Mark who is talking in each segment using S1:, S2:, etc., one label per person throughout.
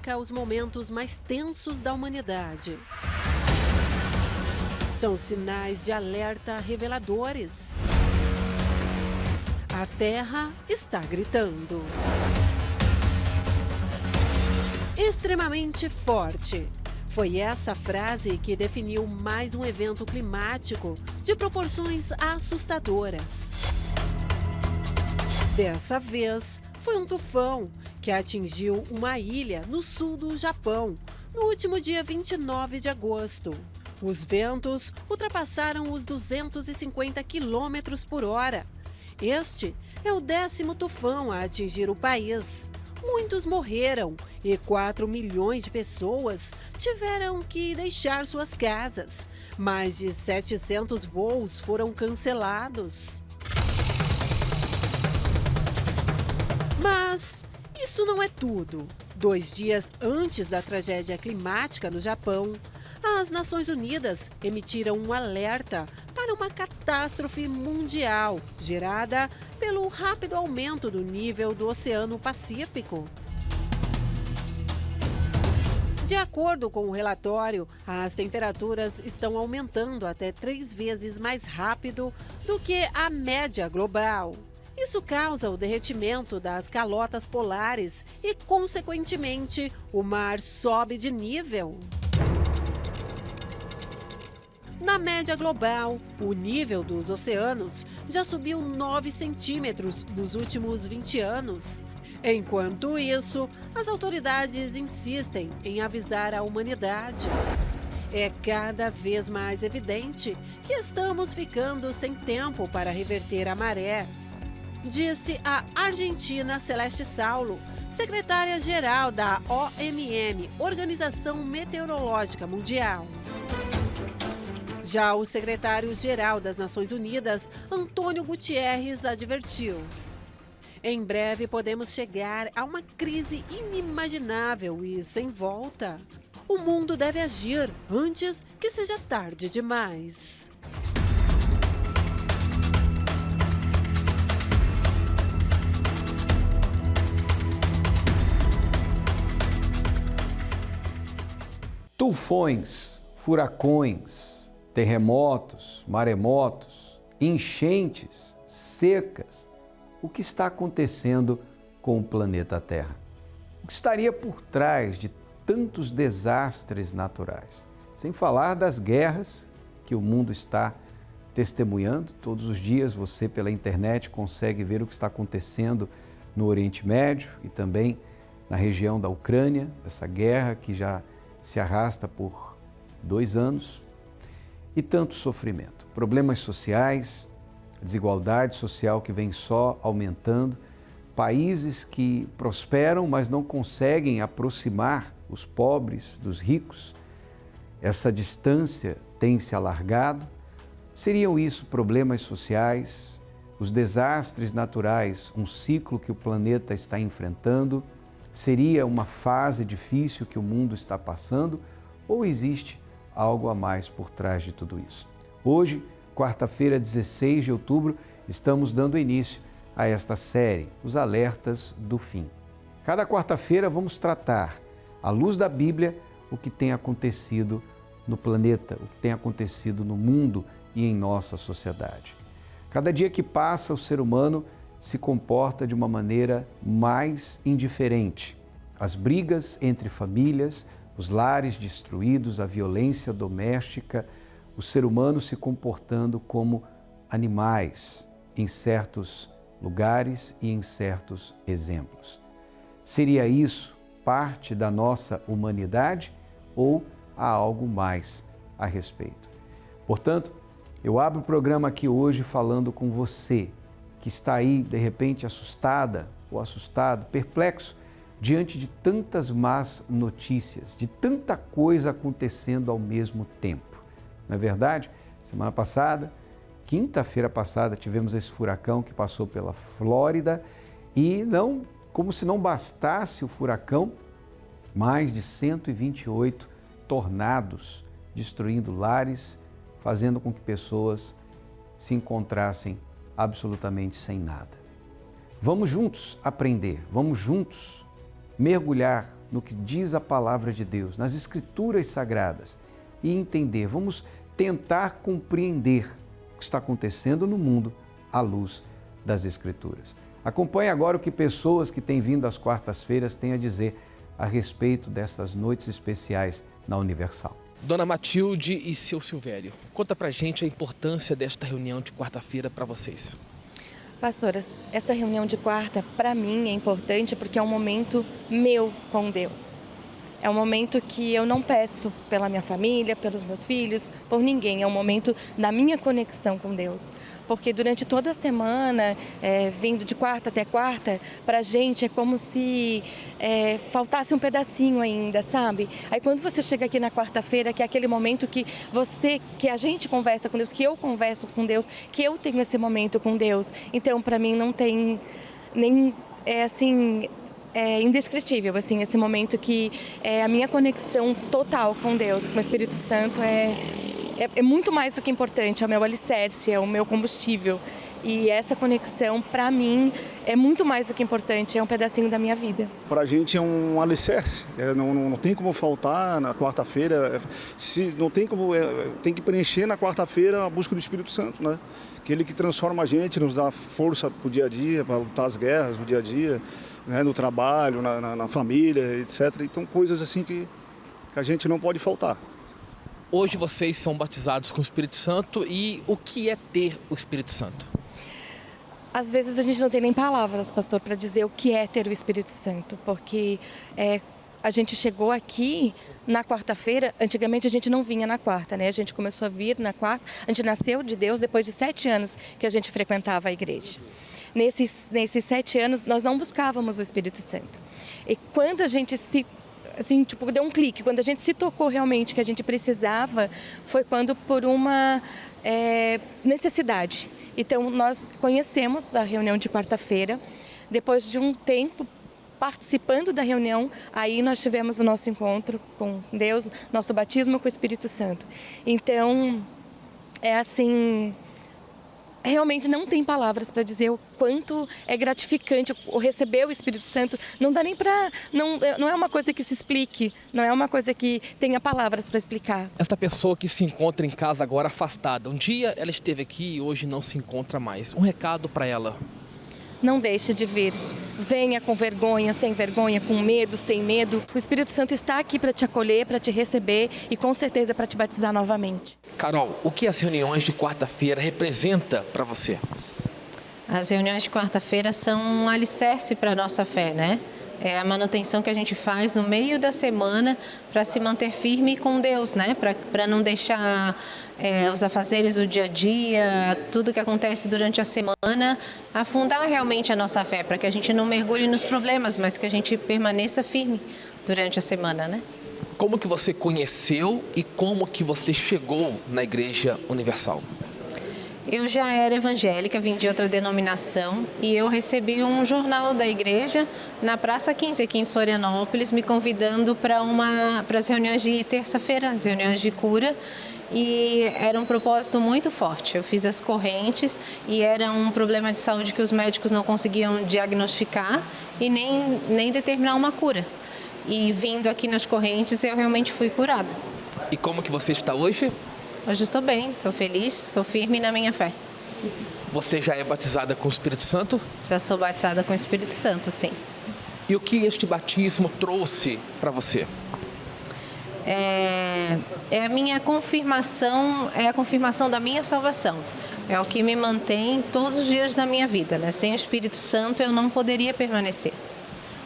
S1: marca os momentos mais tensos da humanidade. São sinais de alerta reveladores. A Terra está gritando. Extremamente forte. Foi essa frase que definiu mais um evento climático de proporções assustadoras. Dessa vez, foi um tufão que atingiu uma ilha no sul do Japão, no último dia 29 de agosto. Os ventos ultrapassaram os 250 quilômetros por hora. Este é o 10º tufão a atingir o país. Muitos morreram e 4 milhões de pessoas tiveram que deixar suas casas. Mais de 700 voos foram cancelados. Mas isso não é tudo. 2 dias antes da tragédia climática no Japão, as Nações Unidas emitiram um alerta para uma catástrofe mundial gerada pelo rápido aumento do nível do Oceano Pacífico. De acordo com o relatório, as temperaturas estão aumentando até 3 vezes mais rápido do que a média global. Isso causa o derretimento das calotas polares e, consequentemente, o mar sobe de nível. Na média global, o nível dos oceanos já subiu 9 centímetros nos últimos 20 anos. Enquanto isso, as autoridades insistem em avisar a humanidade. É cada vez mais evidente que estamos ficando sem tempo para reverter a maré, disse a argentina Celeste Saulo, secretária-geral da OMM, Organização Meteorológica Mundial. Já o secretário-geral das Nações Unidas, Antônio Guterres, advertiu: em breve podemos chegar a uma crise inimaginável e sem volta. O mundo deve agir antes que seja tarde demais.
S2: Tufões, furacões, terremotos, maremotos, enchentes, secas. O que está acontecendo com o planeta Terra? O que estaria por trás de tantos desastres naturais? Sem falar das guerras que o mundo está testemunhando. Todos os dias você, pela internet, consegue ver o que está acontecendo no Oriente Médio e também na região da Ucrânia, essa guerra que já se arrasta por 2 anos. E tanto sofrimento, problemas sociais, desigualdade social que vem só aumentando, países que prosperam, mas não conseguem aproximar os pobres dos ricos. Essa distância tem se alargado. Seriam isso problemas sociais, os desastres naturais, um ciclo que o planeta está enfrentando? Seria uma fase difícil que o mundo está passando? Ou existe algo a mais por trás de tudo isso? Hoje, quarta-feira, 16 de outubro, estamos dando início a esta série, Os Alertas do Fim. Cada quarta-feira vamos tratar, à luz da Bíblia, o que tem acontecido no planeta, o que tem acontecido no mundo e em nossa sociedade. Cada dia que passa, o ser humano se comporta de uma maneira mais indiferente. As brigas entre famílias, os lares destruídos, a violência doméstica, o ser humano se comportando como animais em certos lugares e em certos exemplos. Seria isso parte da nossa humanidade ou há algo mais a respeito? Portanto, eu abro o programa aqui hoje falando com você que está aí, de repente, assustada ou assustado, perplexo, diante de tantas más notícias, de tanta coisa acontecendo ao mesmo tempo. Não é verdade? Semana passada, quinta-feira passada, tivemos esse furacão que passou pela Flórida e não, como se não bastasse o furacão, mais de 128 tornados destruindo lares, fazendo com que pessoas se encontrassem absolutamente sem nada. Vamos juntos aprender, vamos juntos mergulhar no que diz a palavra de Deus, nas Escrituras Sagradas e entender, vamos tentar compreender o que está acontecendo no mundo à luz das Escrituras. Acompanhe agora o que pessoas que têm vindo às quartas-feiras têm a dizer a respeito dessas noites especiais na Universal.
S3: Dona Matilde e seu Silvério, conta pra gente a importância desta reunião de quarta-feira para vocês.
S4: Pastoras, essa reunião de quarta, para mim, é importante porque é um momento meu com Deus. É um momento que eu não peço pela minha família, pelos meus filhos, por ninguém. É um momento da minha conexão com Deus. Porque durante toda a semana, vindo de quarta até quarta, para a gente é como se faltasse um pedacinho ainda, sabe? Aí quando você chega aqui na quarta-feira, que é aquele momento que a gente conversa com Deus, que eu converso com Deus, que eu tenho esse momento com Deus. Então, para mim, não tem nem, é indescritível, assim, esse momento que é a minha conexão total com Deus, com o Espírito Santo, é muito mais do que importante, é o meu alicerce, é o meu combustível. E essa conexão, para mim, é muito mais do que importante, é um pedacinho da minha vida.
S5: Para a gente é um alicerce, não tem como faltar na quarta-feira, tem que preencher na quarta-feira a busca do Espírito Santo, né? Aquele que transforma a gente, nos dá força para o dia a dia, para lutar as guerras do dia a dia, né, no trabalho, na família, etc. Então, coisas assim que a gente não pode faltar.
S3: Hoje vocês são batizados com o Espírito Santo e o que é ter o Espírito Santo?
S4: Às vezes a gente não tem nem palavras, pastor, para dizer o que é ter o Espírito Santo, porque a gente chegou aqui na quarta-feira, antigamente a gente não vinha na quarta, né? A gente começou a vir na quarta, a gente nasceu de Deus depois de 7 anos que a gente frequentava a igreja. Nesses 7 anos, nós não buscávamos o Espírito Santo. E quando a gente deu um clique, quando a gente se tocou realmente que a gente precisava, foi quando por uma necessidade. Então, nós conhecemos a reunião de quarta-feira. Depois de um tempo participando da reunião, aí nós tivemos o nosso encontro com Deus, nosso batismo com o Espírito Santo. Então, realmente não tem palavras para dizer o quanto é gratificante o receber o Espírito Santo. Não dá nem para... Não é uma coisa que se explique, não é uma coisa que tenha palavras para explicar.
S3: Esta pessoa que se encontra em casa agora afastada, um dia ela esteve aqui e hoje não se encontra mais. Um recado para ela.
S4: Não deixe de vir. Venha com vergonha, sem vergonha, com medo, sem medo. O Espírito Santo está aqui para te acolher, para te receber e com certeza para te batizar novamente.
S3: Carol, o que as reuniões de quarta-feira representam para você?
S6: As reuniões de quarta-feira são um alicerce para a nossa fé, né? É a manutenção que a gente faz no meio da semana para se manter firme com Deus, né? Para não deixar os afazeres do dia a dia, tudo que acontece durante a semana, afundar realmente a nossa fé, para que a gente não mergulhe nos problemas, mas que a gente permaneça firme durante a semana, né?
S3: Como que você conheceu e como que você chegou na Igreja Universal?
S6: Eu já era evangélica, vim de outra denominação e eu recebi um jornal da igreja na Praça 15 aqui em Florianópolis, me convidando para as reuniões de terça-feira, as reuniões de cura, e era um propósito muito forte. Eu fiz as correntes e era um problema de saúde que os médicos não conseguiam diagnosticar e nem determinar uma cura. E vindo aqui nas correntes eu realmente fui curada.
S3: E como que você está hoje?
S6: Hoje estou bem, estou feliz, sou firme na minha fé.
S3: Você já é batizada com o Espírito Santo?
S6: Já sou batizada com o Espírito Santo, sim.
S3: E o que este batismo trouxe para você?
S6: É a minha confirmação, é a confirmação da minha salvação. É o que me mantém todos os dias da minha vida, né? Sem o Espírito Santo eu não poderia permanecer.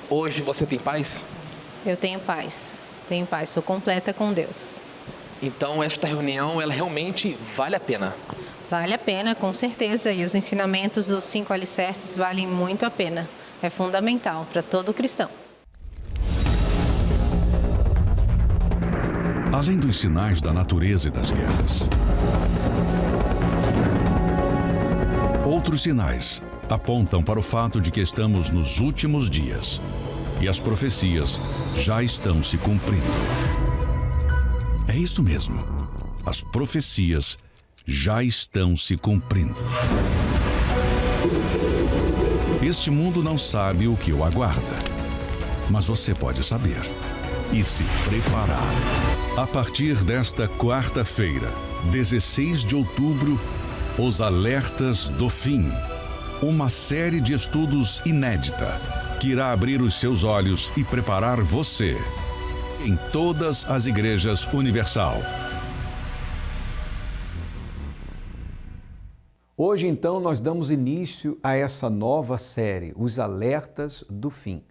S3: Hoje você tem paz?
S6: Eu tenho paz, sou completa com Deus.
S3: Então esta reunião, ela realmente vale a pena?
S6: Vale a pena, com certeza, e os ensinamentos dos 5 alicerces valem muito a pena. É fundamental para todo cristão.
S7: Além dos sinais da natureza e das guerras, outros sinais apontam para o fato de que estamos nos últimos dias e as profecias já estão se cumprindo. É isso mesmo, as profecias já estão se cumprindo. Este mundo não sabe o que o aguarda. mas você pode saber e se preparar. A partir desta quarta-feira, 16 de outubro, Os Alertas do Fim. Uma série de estudos inédita que irá abrir os seus olhos e preparar você em todas as igrejas Universal.
S2: Hoje, então, nós damos início a essa nova série, Os Alertas do Fim.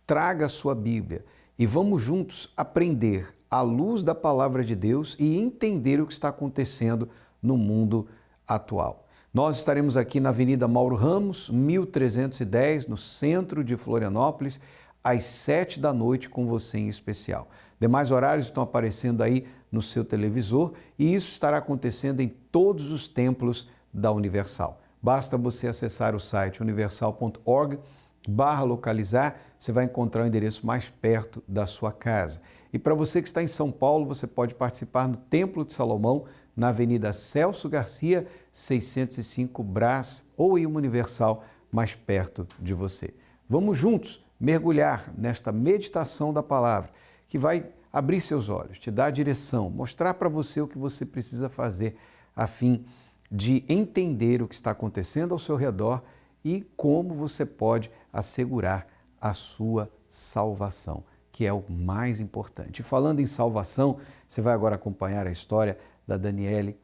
S2: Traga a sua Bíblia e vamos juntos aprender à luz da Palavra de Deus e entender o que está acontecendo no mundo atual. Nós estaremos aqui na Avenida Mauro Ramos, 1310, no centro de Florianópolis, às 7 da noite, com você em especial. Demais horários estão aparecendo aí no seu televisor e isso estará acontecendo em todos os templos da Universal. Basta você acessar o site universal.org/localizar, você vai encontrar o endereço mais perto da sua casa. E para você que está em São Paulo, você pode participar no Templo de Salomão, na Avenida Celso Garcia, 605 Brás, ou em uma Universal mais perto de você. Vamos juntos mergulhar nesta meditação da palavra, que vai abrir seus olhos, te dar direção, mostrar para você o que você precisa fazer a fim de entender o que está acontecendo ao seu redor e como você pode assegurar a sua salvação, que é o mais importante. E falando em salvação, você vai agora acompanhar a história da Daniele,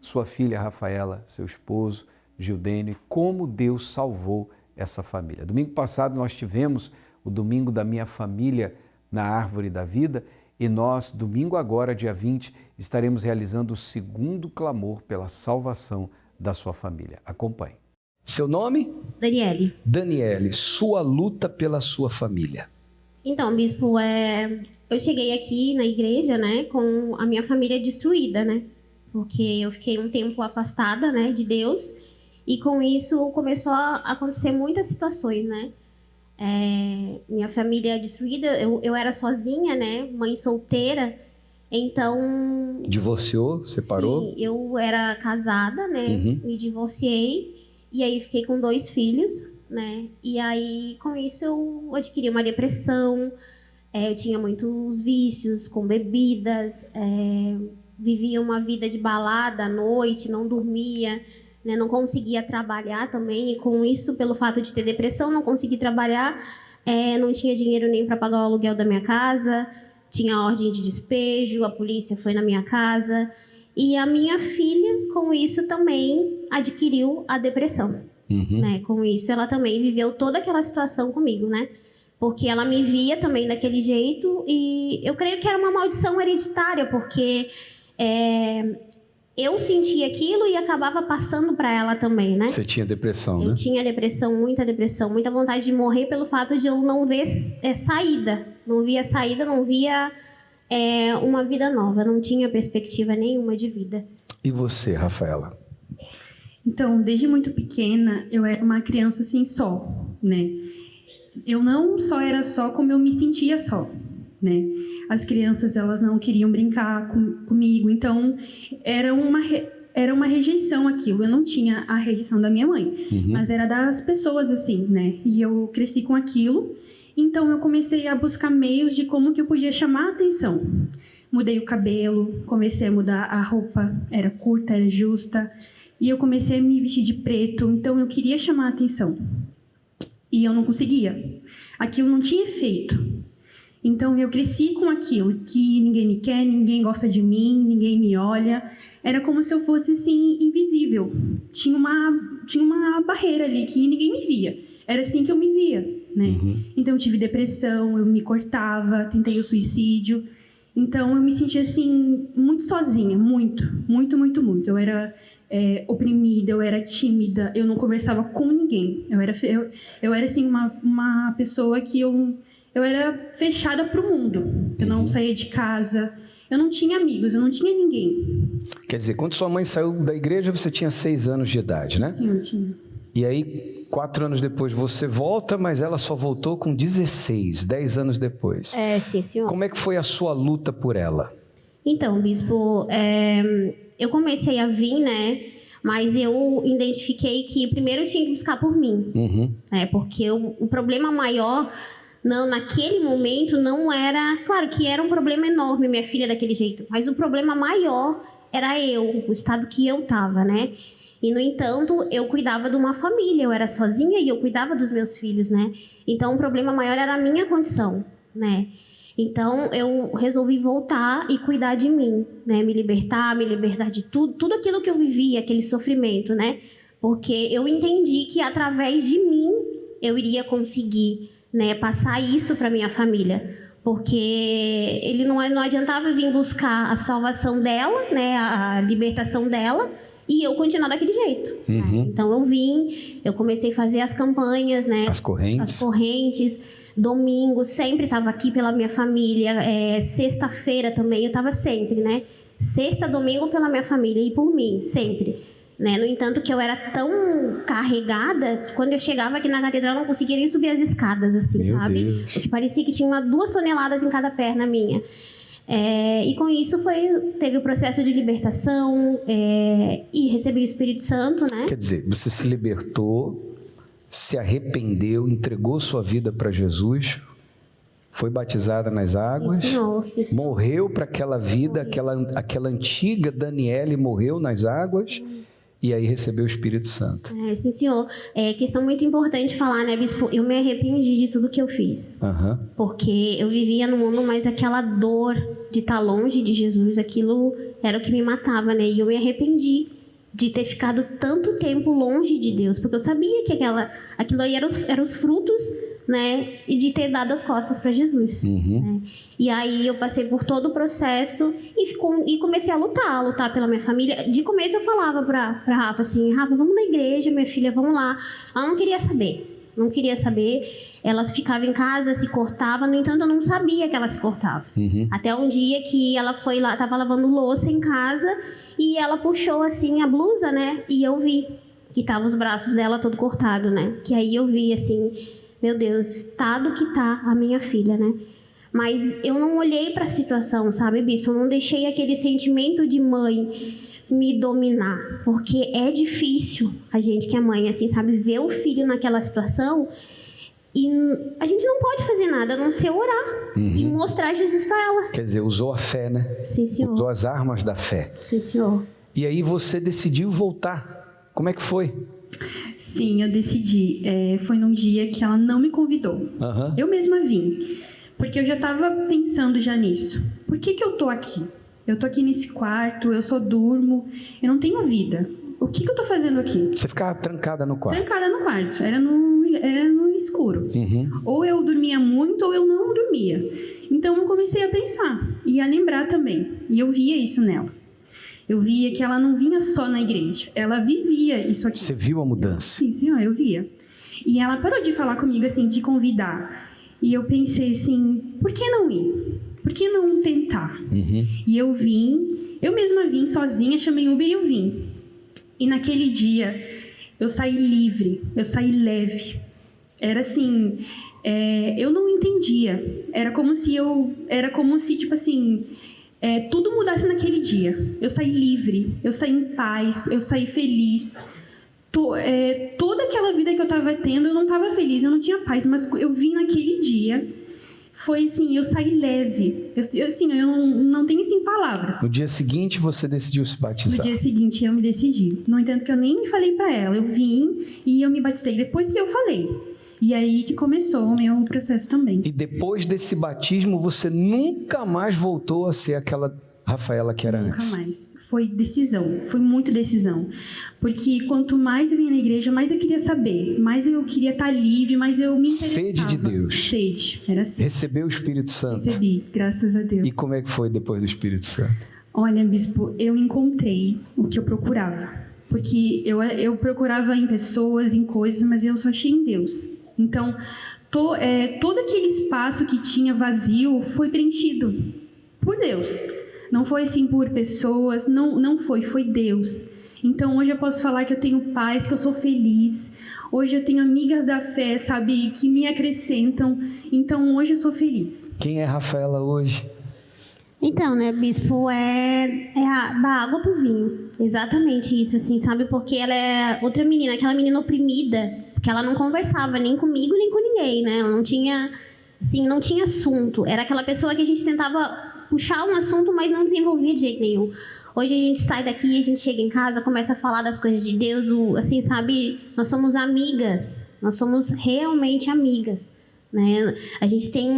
S2: sua filha Rafaela, seu esposo Gildênio, e como Deus salvou essa família. Domingo passado nós tivemos o Domingo da Minha Família na Árvore da Vida e nós, domingo agora, dia 20, estaremos realizando o segundo clamor pela salvação da sua família. Acompanhe.
S8: Seu nome?
S9: Daniele.
S8: Daniele, sua luta pela sua família.
S9: Então, bispo, eu cheguei aqui na igreja, né, com a minha família destruída, né? Porque eu fiquei um tempo afastada, né, de Deus. E com isso começou a acontecer muitas situações, né? Minha família destruída, eu era sozinha, né? Mãe solteira, então...
S8: Divorciou? Separou?
S9: Sim, eu era casada, né? Me divorciei e aí fiquei com 2 filhos, né? E aí, com isso, eu adquiri uma depressão, eu tinha muitos vícios com bebidas, vivia uma vida de balada à noite, não dormia, né, não conseguia trabalhar também, e com isso, pelo fato de ter depressão, não consegui trabalhar, não tinha dinheiro nem para pagar o aluguel da minha casa, tinha ordem de despejo, a polícia foi na minha casa, e a minha filha, com isso, também adquiriu a depressão. Né? Com isso, ela também viveu toda aquela situação comigo, né? Porque ela me via também daquele jeito, e eu creio que era uma maldição hereditária, porque... eu sentia aquilo e acabava passando para ela também, né?
S8: Você tinha depressão, né?
S9: Eu tinha depressão, muita vontade de morrer pelo fato de eu não ver saída. Não via saída, não via uma vida nova. Não tinha perspectiva nenhuma de vida.
S8: E você, Rafaela?
S10: Então, desde muito pequena, eu era uma criança assim só, né? Eu não só era só, como eu me sentia só, né? As crianças, elas não queriam brincar comigo, então era uma rejeição aquilo. Eu não tinha a rejeição da minha mãe, mas era das pessoas, assim, né? E eu cresci com aquilo, então eu comecei a buscar meios de como que eu podia chamar a atenção. Mudei o cabelo, comecei a mudar a roupa, era curta, era justa, e eu comecei a me vestir de preto, então eu queria chamar a atenção. E eu não conseguia. Aquilo não tinha efeito. Então, eu cresci com aquilo, que ninguém me quer, ninguém gosta de mim, ninguém me olha. Era como se eu fosse, assim, invisível. Tinha uma barreira ali que ninguém me via. Era assim que eu me via, né? Então, eu tive depressão, eu me cortava, tentei o suicídio. Então, eu me sentia, assim, muito sozinha, muito. Eu era oprimida, eu era tímida, eu não conversava com ninguém. Eu era assim, uma pessoa que eu era fechada para o mundo. Eu não saía de casa, eu não tinha amigos, eu não tinha ninguém.
S8: Quer dizer, quando sua mãe saiu da igreja, você tinha 6 anos de idade, né?
S10: Sim, eu tinha.
S8: E aí, 4 anos depois, você volta, mas ela só voltou com 16, 10 anos depois.
S9: Sim, senhor.
S8: Como é que foi a sua luta por ela?
S9: Então, bispo, eu comecei a vir, né? Mas eu identifiquei que primeiro eu tinha que buscar por mim. Porque o problema maior Não, naquele momento não era... Claro que era um problema enorme, minha filha daquele jeito. Mas o problema maior era eu, o estado que eu estava, né? E, no entanto, eu cuidava de uma família. Eu era sozinha e eu cuidava dos meus filhos, né? Então, o problema maior era a minha condição, né? Então, eu resolvi voltar e cuidar de mim, né? Me libertar de tudo aquilo que eu vivia, aquele sofrimento, né? Porque eu entendi que, através de mim, eu iria conseguir, né, passar isso para minha família, porque ele não adiantava vir buscar a salvação dela, né, a libertação dela, e eu continuar daquele jeito. Né? Então eu comecei a fazer as campanhas, né, as correntes, domingo sempre estava aqui pela minha família, sexta-feira também eu estava sempre, né, sexta, domingo pela minha família e por mim sempre. Né? No entanto, que eu era tão carregada que quando eu chegava aqui na catedral eu não conseguia nem subir as escadas, assim,
S8: Meu
S9: sabe?
S8: Deus.
S9: Porque parecia que tinha 2 toneladas em cada perna minha. E com isso teve o processo de libertação e recebi o Espírito Santo, né?
S8: Quer dizer, você se libertou, se arrependeu, entregou sua vida para Jesus, foi batizada nas águas,
S9: Sim, Senhor.
S8: morreu para aquela vida, aquela antiga Daniele morreu nas águas. E aí recebeu o Espírito Santo.
S9: Sim, senhor. Questão muito importante falar, né, bispo? Eu me arrependi de tudo que eu fiz. Porque eu vivia no mundo, mas aquela dor de estar longe de Jesus, aquilo era o que me matava, né? E eu me arrependi de ter ficado tanto tempo longe de Deus, porque eu sabia que aquilo aí eram os frutos, né, e de ter dado as costas para Jesus. Né? E aí eu passei por todo o processo e comecei a lutar pela minha família. De começo eu falava para Rafa assim, Rafa, vamos na igreja, minha filha, vamos lá. Ela não queria saber. Ela ficava em casa, se cortava, no entanto eu não sabia que ela se cortava. Até um dia que ela foi lá, estava lavando louça em casa e ela puxou assim a blusa, né, e eu vi que tava os braços dela todo cortado, né, que aí eu vi assim, meu Deus, estado que tá a minha filha, né? Mas eu não olhei para a situação, sabe, bispo? Eu não deixei aquele sentimento de mãe me dominar, porque é difícil a gente que é mãe, assim, sabe, ver o filho naquela situação e a gente não pode fazer nada a não ser orar e mostrar Jesus para ela.
S8: Quer dizer, usou a fé, né?
S9: Sim, senhor.
S8: Usou as armas da fé.
S9: Sim, senhor.
S8: E aí você decidiu voltar. Como é que foi?
S10: Sim, eu decidi. Foi num dia que ela não me convidou. Eu mesma vim. Porque eu já estava pensando já nisso. Por que eu tô aqui? Eu tô aqui nesse quarto, eu só durmo, eu não tenho vida. O que eu tô fazendo aqui?
S8: Você ficava trancada no quarto?
S10: Trancada no quarto. Era no escuro. Ou eu dormia muito ou eu não dormia. Então eu comecei a pensar e a lembrar também. E eu via isso nela. Eu via que ela não vinha só na igreja, ela vivia isso aqui.
S8: Você viu a mudança?
S10: Sim, senhor, eu via. E ela parou de falar comigo, assim, de convidar. E eu pensei assim, por que não ir? Por que não tentar? E eu mesma vim sozinha, chamei Uber e eu vim. E naquele dia, eu saí livre, eu saí leve. Era assim, eu não entendia. Era como se, tipo assim... tudo mudasse naquele dia. Eu saí livre, eu saí em paz, eu saí feliz. Toda aquela vida que eu estava tendo, eu não estava feliz, eu não tinha paz, mas eu vim naquele dia, foi assim, eu saí leve. Eu não tenho assim palavras.
S8: No dia seguinte você decidiu se batizar?
S10: No dia seguinte eu me decidi. No entanto que eu nem falei para ela, eu vim e eu me batizei depois que eu falei. E aí que começou o meu processo também.
S8: E depois desse batismo, você nunca mais voltou a ser aquela Rafaela que era antes?
S10: Nunca mais. Foi decisão, foi muito decisão. Porque quanto mais eu vinha na igreja, mais eu queria saber, mais eu queria estar livre, mais eu me interessava.
S8: Sede de Deus.
S10: Sede, era assim.
S8: Recebeu o Espírito Santo?
S10: Recebi, graças a Deus.
S8: E como é que foi depois do Espírito Santo?
S10: Olha, bispo, eu encontrei o que eu procurava. Porque eu procurava em pessoas, em coisas, mas eu só achei em Deus. Então, todo aquele espaço que tinha vazio foi preenchido por Deus. Não foi assim por pessoas, não foi Deus. Então, hoje eu posso falar que eu tenho paz, que eu sou feliz. Hoje eu tenho amigas da fé, sabe, que me acrescentam. Então, hoje eu sou feliz.
S8: Quem é Rafaela hoje?
S9: Então, né, bispo, da água pro vinho. Exatamente isso, assim, sabe? Porque ela é outra menina, aquela menina oprimida, porque ela não conversava nem comigo, nem com ninguém, né? Ela não tinha Assim, não tinha assunto. Era aquela pessoa que a gente tentava puxar um assunto, mas não desenvolvia de jeito nenhum. Hoje a gente sai daqui, a gente chega em casa, começa a falar das coisas de Deus, assim, sabe? Nós somos amigas, nós somos realmente amigas, né? A gente tem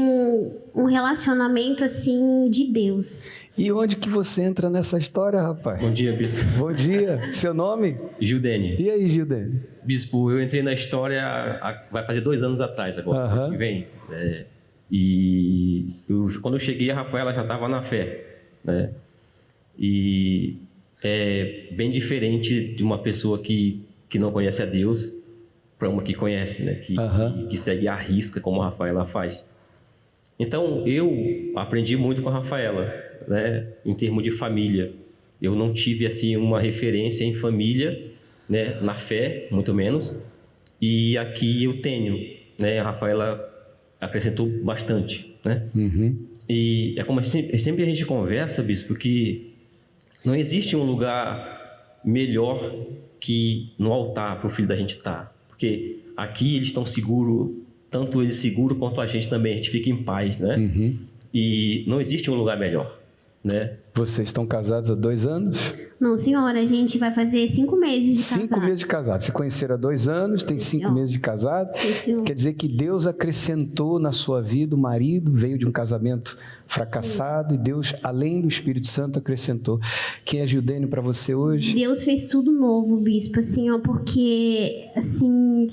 S9: um relacionamento, assim, de Deus.
S8: E onde que você entra nessa história, rapaz?
S11: Bom dia, bispo.
S8: Bom dia. Seu nome?
S11: Gildene.
S8: E aí, Gildene?
S11: Bispo, eu entrei na história, vai fazer 2 anos atrás agora, mês que vem. Quando eu cheguei, a Rafaela já estava na fé, né? E é bem diferente de uma pessoa que não conhece a Deus para uma que conhece, né? Que segue à risca, como a Rafaela faz. Então, eu aprendi muito com a Rafaela, né? Em termos de família. Eu não tive, assim, uma referência em família, né? Na fé, muito menos. E aqui eu tenho, né? A Rafaela acrescentou bastante, né? E é como sempre a gente conversa, bispo, que não existe um lugar melhor que no altar para o filho da gente estar. Porque aqui eles estão seguros, tanto eles seguros quanto a gente também. A gente fica em paz, né? E não existe um lugar melhor, né?
S8: Vocês estão casados há 2 anos?
S9: Não, senhora, a gente vai fazer 5 meses de casado.
S8: 5 meses de casado. Se conheceram há 2 anos, tem 5 meses de casado. Quer dizer que Deus acrescentou na sua vida o marido, veio de um casamento fracassado e Deus, além do Espírito Santo, acrescentou. Quem é Gildene para você hoje?
S9: Deus fez tudo novo, bispo, assim, ó, porque, assim,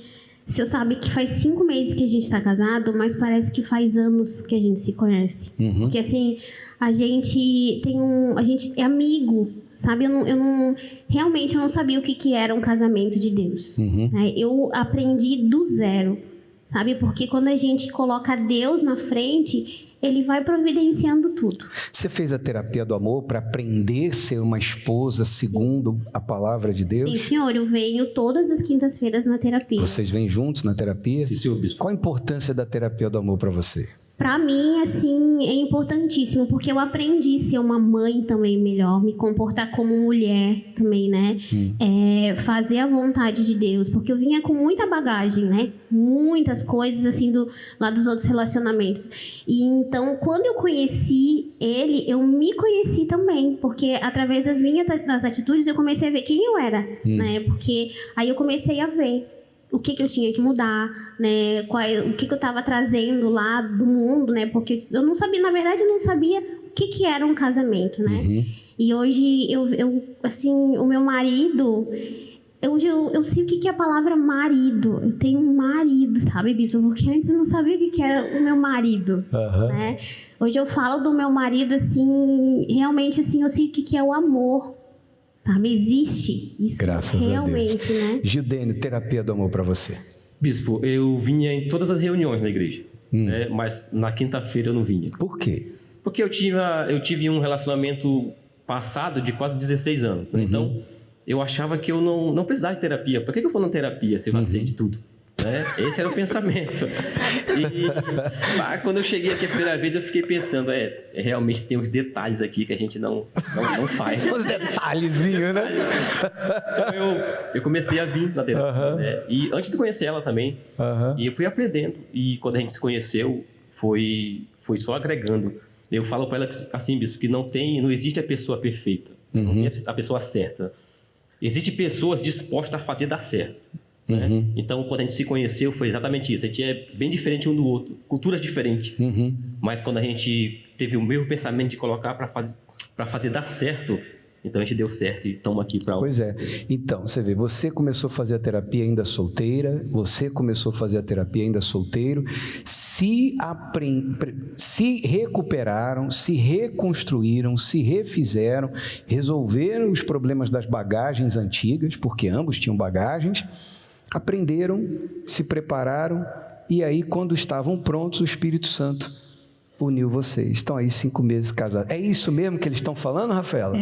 S9: o senhor sabe que faz 5 meses que a gente está casado, mas parece que faz anos que a gente se conhece. Porque, assim, a gente é amigo, sabe? Realmente eu não sabia o que era um casamento de Deus. Né? Eu aprendi do zero, sabe? Porque quando a gente coloca Deus na frente, Ele vai providenciando tudo.
S8: Você fez a terapia do amor para aprender a ser uma esposa segundo a palavra de Deus?
S9: Sim, senhor. Eu venho todas as quintas-feiras na terapia.
S8: Vocês vêm juntos na terapia?
S11: Sim, senhor bispo.
S8: Qual a importância da terapia do amor para você?
S9: Para mim, assim, é importantíssimo, porque eu aprendi a ser uma mãe também melhor, me comportar como mulher também, né? Fazer a vontade de Deus, porque eu vinha com muita bagagem, né? Muitas coisas, assim, lá dos outros relacionamentos. E então, quando eu conheci ele, eu me conheci também, porque através das atitudes eu comecei a ver quem eu era, né? Porque aí eu comecei a ver o que eu tinha que mudar, né? O que eu estava trazendo lá do mundo, né? Porque eu não sabia, na verdade, eu não sabia o que era um casamento, né? E hoje, assim, o meu marido, eu sei o que é a palavra marido. Eu tenho um marido, sabe, bispo? Porque antes eu não sabia o que era o meu marido, né? Hoje eu falo do meu marido, assim, realmente, assim, eu sei o que é o amor. Sabe, existe isso.
S8: Graças
S9: realmente,
S8: a Deus.
S9: Né?
S8: Gildene, terapia do amor para você.
S11: Bispo, eu vinha em todas as reuniões na igreja, né? Mas na quinta-feira eu não vinha.
S8: Por quê?
S11: Porque eu tive um relacionamento passado de quase 16 anos, né? Então, eu achava que eu não precisava de terapia. Por que eu vou na terapia se eu já sei de tudo? Né? Esse era o pensamento. E quando eu cheguei aqui a primeira vez, eu fiquei pensando, realmente tem uns detalhes aqui que a gente não faz.
S8: Uns detalhezinhos, né?
S11: Então eu comecei a vir na terapia, né? E antes de conhecer ela também, e eu fui aprendendo. E quando a gente se conheceu, foi só agregando. Eu falo para ela assim, bispo, que não existe a pessoa perfeita, não tem a pessoa certa. Existem pessoas dispostas a fazer dar certo. Né? Então, quando a gente se conheceu, foi exatamente isso. A gente é bem diferente um do outro, culturas diferentes. Mas quando a gente teve o mesmo pensamento de colocar para fazer dar certo, então a gente deu certo e estamos aqui para...
S8: Pois é. Então, você vê, você começou a fazer a terapia ainda solteira, você começou a fazer a terapia ainda solteiro, se recuperaram, se reconstruíram, se refizeram, resolveram os problemas das bagagens antigas, porque ambos tinham bagagens, aprenderam, se prepararam e aí, quando estavam prontos, o Espírito Santo uniu vocês. Estão aí 5 meses casados. É isso mesmo que eles estão falando, Rafaela?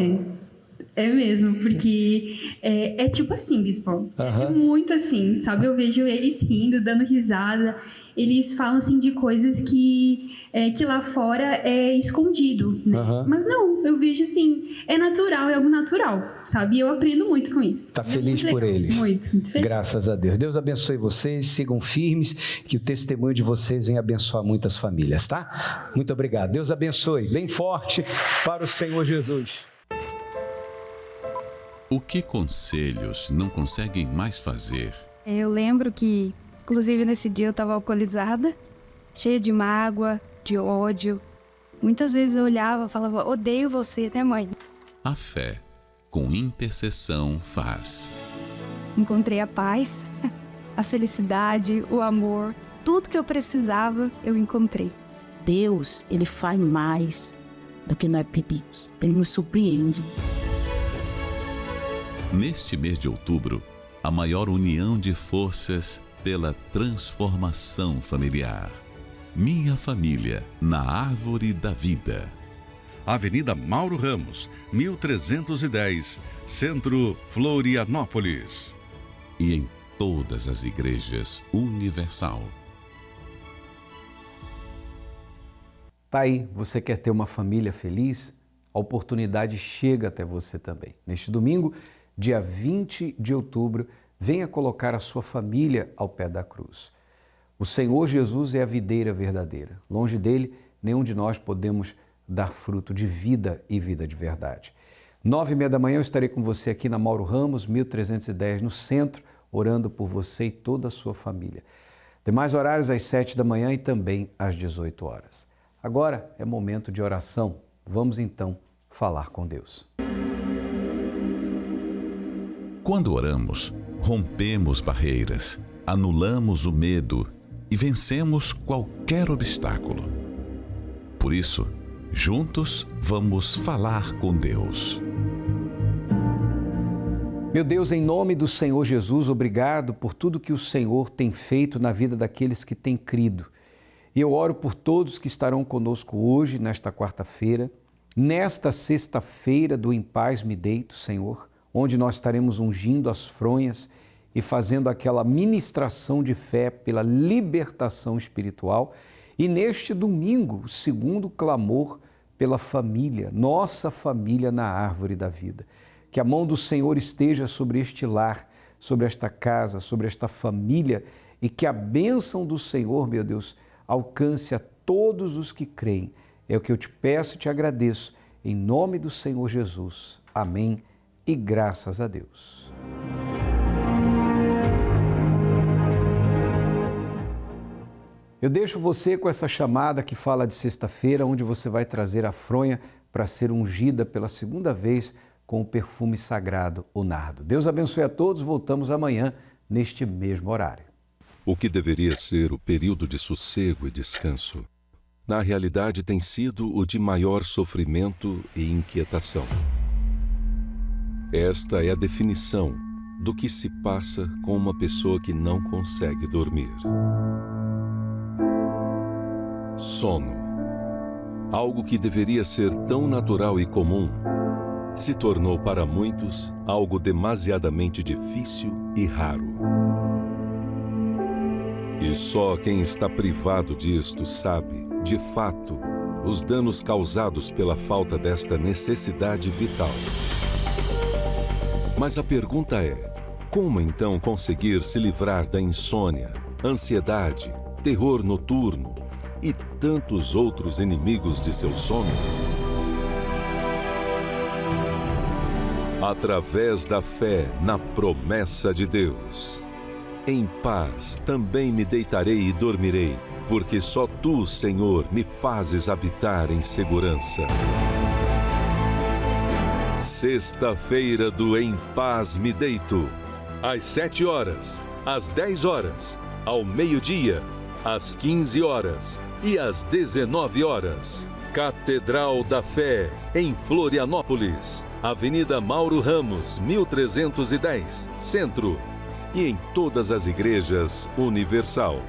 S10: É mesmo, porque é tipo assim, bispo. É muito assim, sabe? Eu vejo eles rindo, dando risada. Eles falam assim de coisas que lá fora é escondido, né? Mas não, eu vejo assim, é natural, é algo natural, sabe? E eu aprendo muito com isso.
S8: Tá feliz por eles?
S10: Muito, muito feliz.
S8: Graças a Deus. Deus abençoe vocês, sigam firmes, que o testemunho de vocês venha abençoar muitas famílias, tá? Muito obrigado. Deus abençoe, bem forte para o Senhor Jesus.
S7: O que conselhos não conseguem mais fazer?
S12: Eu lembro que, inclusive nesse dia eu estava alcoolizada, cheia de mágoa, de ódio. Muitas vezes eu olhava e falava, odeio você, né, mãe?
S7: A fé, com intercessão, faz.
S12: Encontrei a paz, a felicidade, o amor, tudo que eu precisava eu encontrei.
S13: Deus, Ele faz mais do que nós pedimos. Ele nos surpreende.
S7: Neste mês de outubro, a maior união de forças pela transformação familiar. Minha família, na Árvore da Vida.
S14: Avenida Mauro Ramos, 1310, Centro, Florianópolis.
S7: E em todas as igrejas Universal.
S2: Tá aí, você quer ter uma família feliz? A oportunidade chega até você também. Neste domingo, dia 20 de outubro, venha colocar a sua família ao pé da cruz. O Senhor Jesus é a videira verdadeira. Longe dele, nenhum de nós podemos dar fruto de vida e vida de verdade. 9h30 da manhã eu estarei com você aqui na Mauro Ramos, 1310, no centro, orando por você e toda a sua família. Demais horários às 7 da manhã e também às 18 horas. Agora é momento de oração. Vamos então falar com Deus.
S7: Quando oramos, rompemos barreiras, anulamos o medo e vencemos qualquer obstáculo. Por isso, juntos vamos falar com Deus.
S2: Meu Deus, em nome do Senhor Jesus, obrigado por tudo que o Senhor tem feito na vida daqueles que têm crido. E eu oro por todos que estarão conosco hoje, nesta quarta-feira, nesta sexta-feira do Em Paz Me Deito, Senhor, onde nós estaremos ungindo as fronhas e fazendo aquela ministração de fé pela libertação espiritual. E neste domingo, o segundo clamor pela família, nossa família na Árvore da Vida. Que a mão do Senhor esteja sobre este lar, sobre esta casa, sobre esta família e que a bênção do Senhor, meu Deus, alcance a todos os que creem. É o que eu te peço e te agradeço, em nome do Senhor Jesus. Amém e graças a Deus. Eu deixo você com essa chamada que fala de sexta-feira, onde você vai trazer a fronha para ser ungida pela segunda vez com o perfume sagrado, o nardo. Deus abençoe a todos, voltamos amanhã neste mesmo horário.
S15: O que deveria ser o período de sossego e descanso, na realidade tem sido o de maior sofrimento e inquietação. Esta é a definição do que se passa com uma pessoa que não consegue dormir. Sono. Algo que deveria ser tão natural e comum, se tornou para muitos algo demasiadamente difícil e raro. E só quem está privado disto sabe, de fato, os danos causados pela falta desta necessidade vital. Mas a pergunta é, como então conseguir se livrar da insônia, ansiedade, terror noturno e tantos outros inimigos de seu sono? Através da fé na promessa de Deus. Em paz também me deitarei e dormirei, porque só Tu, Senhor, me fazes habitar em segurança. Sexta-feira do Em Paz Me Deito, às 7 horas, às 10 horas, ao meio-dia, às 15 horas e às 19 horas. Catedral da Fé, em Florianópolis, Avenida Mauro Ramos, 1310, Centro. E em todas as igrejas Universal.